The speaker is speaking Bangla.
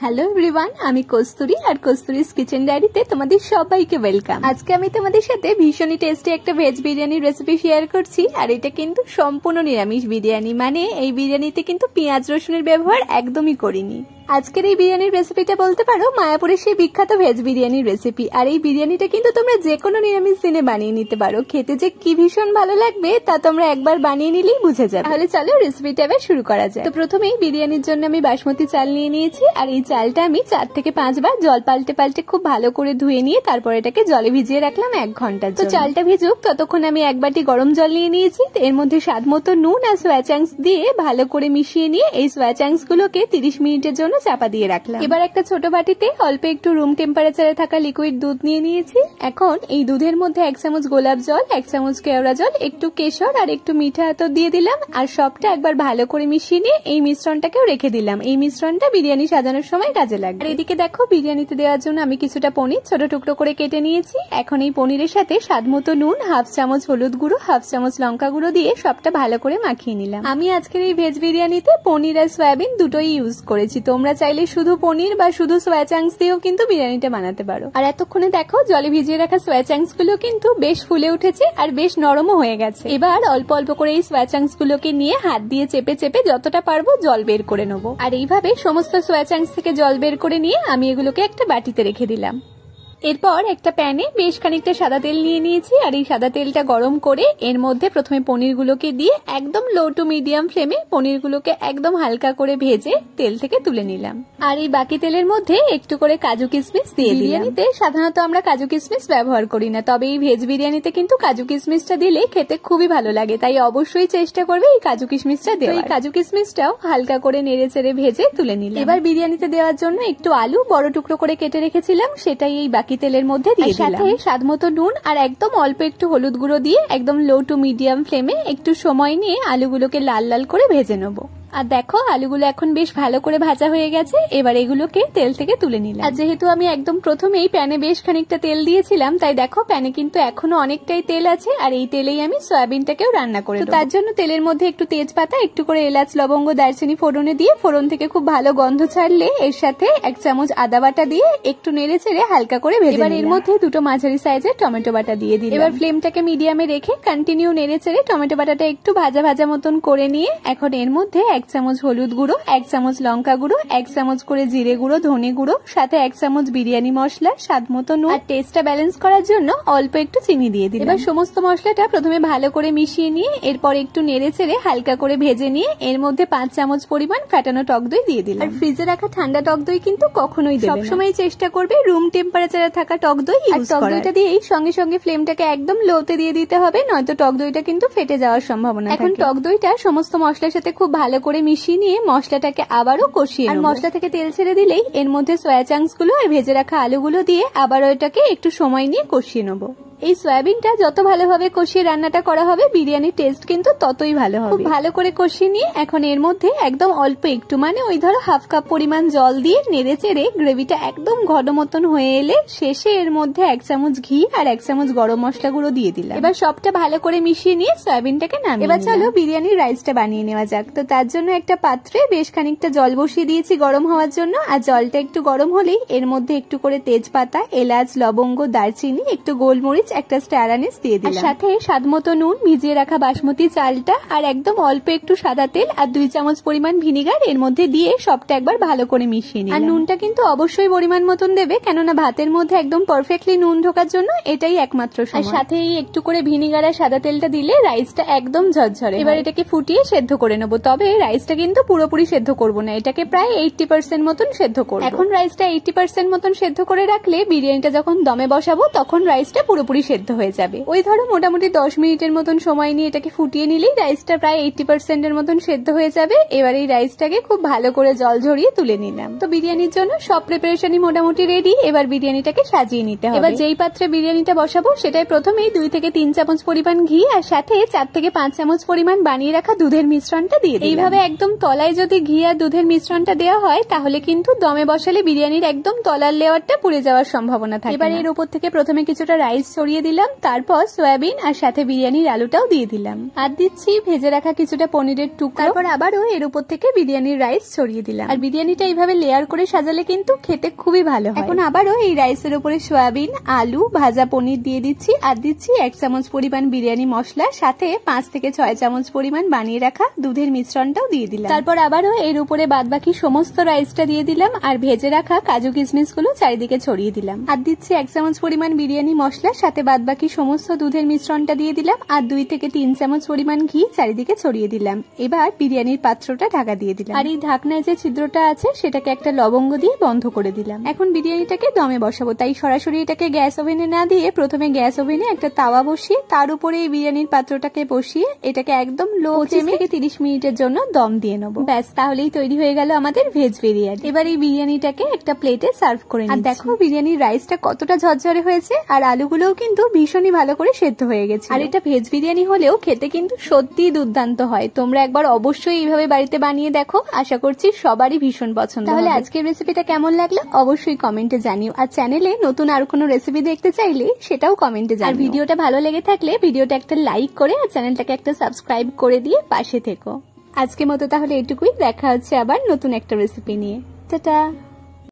হ্যালো এভরিওয়ান, আমি কস্তুরী আর কস্তুরীজ কিচেন ডায়েরিতে তোমাদের সবাইকে ওয়েলকাম। আজকে আমি তোমাদের সাথে ভীষণই টেস্টি একটা ভেজ বিরিয়ানির রেসিপি শেয়ার করছি। আর এটা কিন্তু সম্পূর্ণ নিরামিষ বিরিয়ানি, মানে এই বিরিয়ানিতে কিন্তু পেঁয়াজ রসুনের ব্যবহার একদমই করিনি। আজকের এই বিরিয়ানির রেসিপিটা বলতে পারো মায়াপুরের সেই বিখ্যাত ভেজ বিরিয়ানির রেসিপি। আর এই বিরিয়ানিটা কিন্তু তোমরা যে কোনো নিরামিষ দিনে বানিয়ে নিতে পারো। খেতে যে কি ভীষণ ভালো লাগবে তা তোমরা একবার বানিয়ে নিলেই বুঝে যাবে। তাহলে চলো রেসিপিটা এবার শুরু করা যায়। তো প্রথমেই বিরিয়ানির জন্য আমি বাসমতি চাল নিয়ে নিয়েছি। আর এই চালটা আমি 4 থেকে 5 বার জল পাল্টে পাল্টে খুব ভালো করে ধুয়ে নিয়ে তারপর এটাকে জলে ভিজিয়ে রাখলাম 1 ঘন্টার জন্য। তো চালটা ভিজুক ততক্ষণ আমি 1 বাটি গরম জল নিয়ে নিয়েছি। এর মধ্যে স্বাদ মতো নুন আর সোয়া চাংস দিয়ে ভালো করে মিশিয়ে নিয়ে এই সোয়া চাংস গুলোকে 30 মিনিটের জন্য চাপা দিয়ে রাখলাম। এবার একটা ছোট বাটিতে অল্প একটু রুম টেম্পারেচারে থাকা লিকুইড দুধ নিয়ে নিয়েছি। এখন এই দুধের মধ্যে 1 চামচ গোলাপ জল, 1 চামচ কেওড়া জল, একটু কেশর আর একটু মিঠা আতর দিয়ে দিলাম। আর সবটা একবার ভালো করে মিশিয়ে নিয়ে এই মিশ্রণটাকেও রেখে দিলাম। এই মিশ্রণটা বিরিয়ানি সাজানোর সময় কাজে লাগবে। আর এদিকে দেখো বিরিয়ানিতে দেওয়ার জন্য আমি কিছুটা পনির ছোট টুকরো করে কেটে নিয়েছি। এখন এই পনিরের সাথে স্বাদ মতো নুন, 1/2 চামচ হলুদ গুঁড়ো, 1/2 চামচ লঙ্কা গুঁড়ো দিয়ে সবটা ভালো করে মাখিয়ে নিলাম। আমি আজকের এই ভেজ বিরিয়ানিতে পনির আর সয়াবিন দুটোই ইউজ করেছি। তোমরা চাইলে শুধু পনির বা শুধু সোয়া চাংস দিয়েও কিন্তু বিরিয়ানিটা বানাতে পারো। আর এতক্ষণে দেখো জলে ভিজিয়ে রাখা সোয়া চাংস গুলো কিন্তু বেশ ফুলে উঠেছে আর বেশ নরমও হয়ে গেছে। এবার অল্প অল্প করে এই সোয়া চাংস গুলোকে নিয়ে হাত দিয়ে চেপে চেপে যতটা পারবো জল বের করে নেবো। আর এইভাবে সমস্ত সোয়া চাংস থেকে জল বের করে নিয়ে আমি এগুলোকে একটা বাটিতে রেখে দিলাম। এরপর একটা প্যানে বেশ খানিকটা সাদা তেল নিয়ে নিয়েছি। আর এই সাদা তেলটা গরম করে এর মধ্যে প্রথমে পনিরগুলোকে দিয়ে একদম লো টু মিডিয়াম ফ্লেমে পনিরগুলোকে একদম হালকা করে ভেজে তেল থেকে তুলে নিলাম। আর এই বাকি তেলের মধ্যে একটু করে কাজু কিশমিশ দিয়ে দিলাম। বিরিয়ানিতে সাধারণত আমরা কাজু কিশমিশ ব্যবহার করি না, তবে এই ভেজ বিরিয়ানিতে কিন্তু কাজু কিশমিশটা দিলে খেতে খুবই ভালো লাগে। তাই অবশ্যই চেষ্টা করবে এই কাজু কিশমিশটা দেওয়ার। এই কাজু কিশমিশটাও হালকা করে নেড়ে চেড়ে ভেজে তুলে নিলাম। এবার বিরিয়ানিতে দেওয়ার জন্য একটু আলু বড় টুকরো করে কেটে রেখেছিলাম, সেটাই এই বাকি তেলের মধ্যে দিয়ে দিলাম। সাথে স্বাদ মতো নুন আর একদম অল্প একটু হলুদ গুঁড়ো দিয়ে একদম লো টু মিডিয়াম ফ্লেমে একটু সময় নিয়ে আলুগুলোকে লাল লাল করে ভেজে নেবো। আর দেখো আলুগুলো এখন বেশ ভালো করে ভাজা হয়ে গেছে। এবার এগুলোকে তেল থেকে তুলে নিলাম। আর যেহেতু আমি একদম প্রথমেই প্যানে বেশ খানিকটা তেল দিয়েছিলাম, তাই দেখো প্যানে কিন্তু এখনো অনেকটাই তেল আছে। আর এই তেলেই আমি সয়াবিনটাকেও রান্না করে দেব। তার জন্য তেলের মধ্যে একটু তেজপাতা, একটু করে এলাচ, লবঙ্গ, দারচিনি ফোড়নে দিয়ে ফোড়ন থেকে খুব ভালো গন্ধ ছাড়লে এর সাথে 1 চামচ আদা বাটা দিয়ে একটু নেড়ে চেড়ে হালকা করে ভেজে এবার এর মধ্যে দুটো মাঝারি সাইজের টমেটো বাটা দিয়ে দিলাম। এবার ফ্লেমটাকে মিডিয়ামে রেখে কন্টিনিউ নেড়ে চেড়ে টমেটো বাটাটা একটু ভাজা ভাজা মতন করে নিয়ে এখন এর মধ্যে 1 চামচ হলুদ গুঁড়ো, 1 চামচ লঙ্কা গুঁড়ো, 1 চামচ করে জিরে গুঁড়ো, ধনে গুঁড়ো, সাথে 1 চামচ বিরিয়ানি মশলা, স্বাদ মতো নুন আর টেস্টটা ব্যালেন্স করার জন্য অল্প একটু চিনি দিয়ে দিলাম। এবার সমস্ত মশলাটা প্রথমে ভালো করে মিশিয়ে নিয়ে এরপর একটু নেড়ে চেড়ে হালকা করে ভেজে নিয়ে এর মধ্যে 5 চামচ পরিমাণ ফ্যাটানো টক দই দিয়ে দিলাম। আর ফ্রিজে রাখা ঠান্ডা টক দই কিন্তু কখনোই দেবে না। সবসময় চেষ্টা করবে রুম টেম্পারেচারে থাকা টক দই ইউজ করার। টক দইটা দিয়েই সঙ্গে সঙ্গে ফ্লেমটাকে একদম লোতে দিয়ে দিতে হবে, নয়তো টক দইটা কিন্তু ফেটে যাওয়ার সম্ভাবনা থাকে। এখন টক দইটা সমস্ত মশলার সাথে খুব ভালো করে মিশিয়ে নিয়ে মশলাটাকে আবারও কষিয়ে আর মশলা থেকে তেল ছেড়ে দিলেই এর মধ্যে সোয়া চাংস গুলো আর ভেজে রাখা আলুগুলো দিয়ে আবারও এটাকে একটু সময় নিয়ে কষিয়ে নেবো। এই সয়াবিনটা যত ভালোভাবে কষিয়ে রান্নাটা করা হবে বিরিয়ানির টেস্ট কিন্তু ততই ভালো হবে। খুব ভালো করে কষিয়ে নিয়ে এখন এর মধ্যে একদম অল্প একটু, মানে ওই ধরো 1/2 কাপ পরিমাণ জল দিয়ে নেড়ে চেড়ে গ্রেভিটা একদম ঘন মতন হয়ে এলে শেষে এর মধ্যে 1 চামচ ঘি আর 1 চামচ গরম মশলা গুঁড়ো দিয়ে দিলাম। এবার সবটা ভালো করে মিশিয়ে নিয়ে সয়াবিনটাকে নামিয়ে এবার চলো বিরিয়ানির রাইসটা বানিয়ে নেওয়া যাক। তো তার জন্য একটা পাত্রে বেশ খানিকটা জল বসিয়ে দিয়েছি গরম হওয়ার জন্য। আর জলটা একটু গরম হলেই এর মধ্যে একটু করে তেজপাতা, এলাচ, লবঙ্গ, দারচিনি, একটু গোলমরিচ, একটা স্টার আনিস দিয়ে দিলাম। সাথে স্বাদ মতো নুন, ভিজিয়ে রাখা বাসমতি চালটা আর একদম অল্প একটু সাদা তেল আর 2 চামচ পরিমাণ ভিনিগার এর মধ্যে দিয়ে সবটা একবার ভালো করে মিশিয়ে নিলাম। আর নুনটা কিন্তু অবশ্যই পরিমাণ মতন দেবে, কেননা ভাতের মধ্যে একদম পারফেক্টলি নুন ঢোকার জন্য এটাই একমাত্র সময়। আর সাথে একটু করে ভিনিগার আর সাদা তেলটা দিলে রাইসটা একদম ঝরঝরে। এবার এটাকে ফুটিয়ে সেদ্ধ করে নেবো, তবে রাইসটা কিন্তু পুরোপুরি সেদ্ধ করবো না, এটাকে প্রায় 80% মতন সেদ্ধ করবো। এখন রাইসটা 80% মতন সেদ্ধ করে রাখলে বিরিয়ানিটা যখন দমে বসাবো তখন রাইসটা পুরোপুরি সেদ্ধ হয়ে যাবে। ওই ধরো মোটামুটি 10 মিনিটের মতন সময় নিয়ে এটাকে ফুটিয়ে নিলেই রাইসটা প্রায় 80% এর মতন সেদ্ধ হয়ে যাবে। এবার এই রাইসটাকে খুব ভালো করে জল ঝরিয়ে তুলে নিলাম। তো বিরিয়ানির জন্য সব প্রিপারেশনই মোটামুটি রেডি। এবার বিরিয়ানিটাকে সাজিয়ে নিতে হবে। এবার যেই পাত্রে বিরিয়ানিটা বসাবো সেটাই প্রথমেই 2 থেকে 3 চামচ পরিমাণ ঘি আর সাথে 4 থেকে 5 চামচ পরিমাণ বানিয়ে রাখা দুধের মিশ্রণটা দিয়ে দিলাম। এইভাবে একদম তলায় যদি ঘি আর দুধের মিশ্রণটা দেওয়া হয় তাহলে কিন্তু দমে বসালে বিরিয়ানির একদম তলার লেয়ারটা পুড়ে যাওয়ার সম্ভাবনা থাকে। এবার এর উপর থেকে প্রথমে কিছুটা রাইস ছড়িয়ে দিলাম, তারপর সয়াবিন আর সাথে বিরিয়ানির আলুটাও দিয়ে দিলাম, আর দিচ্ছি ভেজে রাখা কিছুটা পনিরের টুকরো। তারপর আবারও এর উপর থেকে বিরিয়ানির রাইস ছড়িয়ে দিলাম। আর বিরিয়ানিটা এইভাবে লেয়ার করে সাজালে কিন্তু খেতে খুবই ভালো হয়। এখন আবারও এই রাইসের উপরে সয়াবিন, আলু, ভাজা পনির দিয়ে দিচ্ছি, আর দিচ্ছি 1 চামচ পরিমাণ বিরিয়ানি মশলা, সাথে 5 থেকে 6 চামচ পরিমাণ বানিয়ে রাখা দুধের মিশ্রণটাও দিয়ে দিলাম। তারপর আবারও এর উপরে বাদবাকি সমস্ত রাইসটা দিয়ে দিলাম, আর ভেজে রাখা কাজু কিশমিশ গুলো চারিদিকে ছড়িয়ে দিলাম, আর দিচ্ছি 1 চামচ পরিমাণ বিরিয়ানি মশলা, সাথে বাদবাকি সমস্ত দুধের মিশ্রণটা দিয়ে দিলাম, আর 2 থেকে 3 চামচ পরিমাণ ঘি চারিদিকে ছড়িয়ে দিলাম। এবার বিরিয়ানির পাত্রটা ঢাকা দিয়ে দিলাম, আর এই ঢাকনায় যে ছিদ্রটা আছে সেটাকে একটা লবঙ্গ দিয়ে বন্ধ করে দিলাম। এখন বিরিয়ানিটাকে দমে বসাবো, তাই সরাসরি এটাকে গ্যাস ওভেনে না দিয়ে প্রথমে গ্যাস ওভেনে একটা তাওয়া বসিয়ে তার উপরে এই বিরিয়ানির পাত্রটাকে বসিয়ে এটাকে একদম লো ফ্লেমে 30 মিনিটের জন্য দম দিয়ে নেবো। ব্যাস, তাহলেই তৈরি হয়ে গেল আমাদের ভেজ বিরিয়ানি। এবার এই বিরিয়ানিটাকে একটা প্লেটে সার্ভ করে নিচ্ছি। আর দেখো বিরিয়ানির রাইসটা কতটা ঝরঝরে হয়েছে, আর আলুগুলোও কিন্তু ভীষণই ভালো করে সেদ্ধ হয়ে গেছে। আর এটা ভেজ বিরিয়ানি হলেও খেতে কিন্তু সত্যিই দুর্দান্ত হয়। তোমরা একবার অবশ্যই এইভাবে বাড়িতে বানিয়ে দেখো, আশা করছি সবারই ভীষণ পছন্দ। তাহলে আজকের রেসিপিটা কেমন লাগলো অবশ্যই কমেন্টে জানিও, আর চ্যানেলে নতুন আর কোনো রেসিপি দেখতে চাইলে সেটাও কমেন্টে জানিও। আর ভিডিওটা ভালো লেগে থাকলে ভিডিওটা একটা লাইক করে আর চ্যানেলটাকে একটা সাবস্ক্রাইব করে দিয়ে পাশে থেকো। আজকের মতো তাহলে এটুকুই, দেখা হচ্ছে আবার নতুন একটা রেসিপি নিয়ে। টাটা।